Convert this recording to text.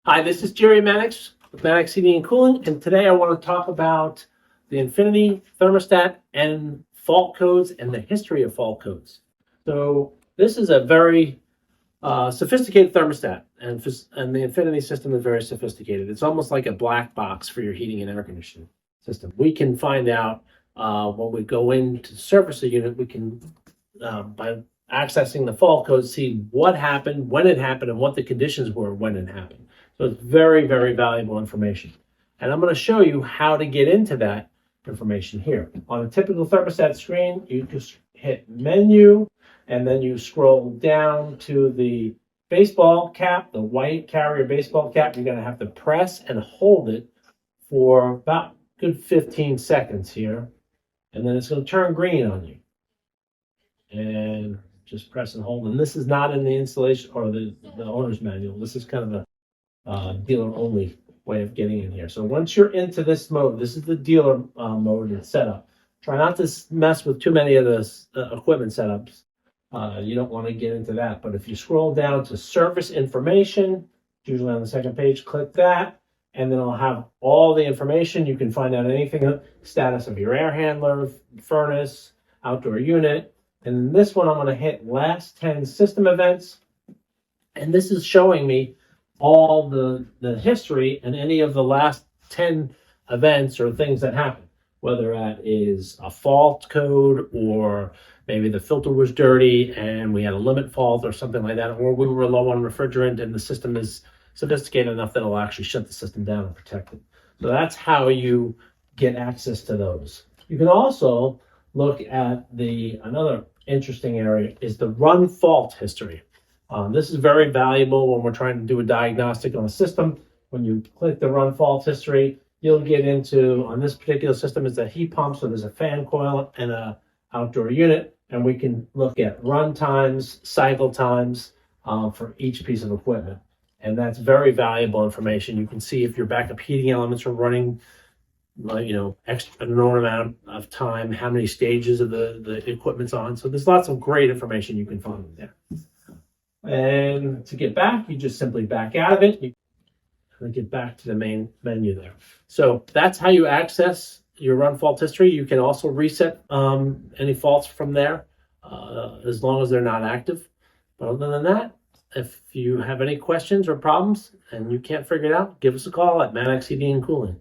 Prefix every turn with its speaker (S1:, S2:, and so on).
S1: Hi, this is Jerry Mannix with Mannix Heating and Cooling, and today I want to talk about the Infinity thermostat and fault codes and the history of fault codes. So this is a very sophisticated thermostat, and the Infinity system is very sophisticated. It's almost like a black box for your heating and air conditioning system. We can find out when we go in to service a unit, we can by accessing the fault code see what happened, when it happened, and what the conditions were when it happened. So it's very, very valuable information. And I'm going to show you how to get into that information here. On a typical thermostat screen, you just hit menu, and then you scroll down to the baseball cap, the white carrier baseball cap. You're going to have to press and hold it for about good 15 seconds here. And then it's going to turn green on you. And just press and hold. And this is not in the installation or the owner's manual. This is kind of a dealer only way of getting in here. So once you're into this mode, this is the dealer mode and setup. Try not to mess with too many of the equipment setups. You don't want to get into that. But if you scroll down to service information, usually on the second page, click that. And then it'll have all the information. You can find out anything, status of your air handler, furnace, outdoor unit. And in this one, I'm going to hit last 10 system events. And this is showing me all the history and any of the last 10 events or things that happened, whether that is a fault code or maybe the filter was dirty and we had a limit fault or something like that, or we were low on refrigerant and the system is sophisticated enough that it'll actually shut the system down and protect it. So that's how you get access to those. You can also look at another interesting area is the run fault history. This is very valuable when we're trying to do a diagnostic on a system. When you click the run fault history, you'll get into, on this particular system, it's a heat pump, so there's a fan coil and a outdoor unit, and we can look at run times, cycle times for each piece of equipment. And that's very valuable information. You can see if your backup heating elements are running an enormous amount of time, how many stages of the equipment's on. So there's lots of great information you can find there. And to get back, you just simply back out of it. You get back to the main menu there. So that's how you access your run fault history. You can also reset any faults from there as long as they're not active. But other than that, if you have any questions or problems and you can't figure it out, give us a call at Mannix Heating and Cooling.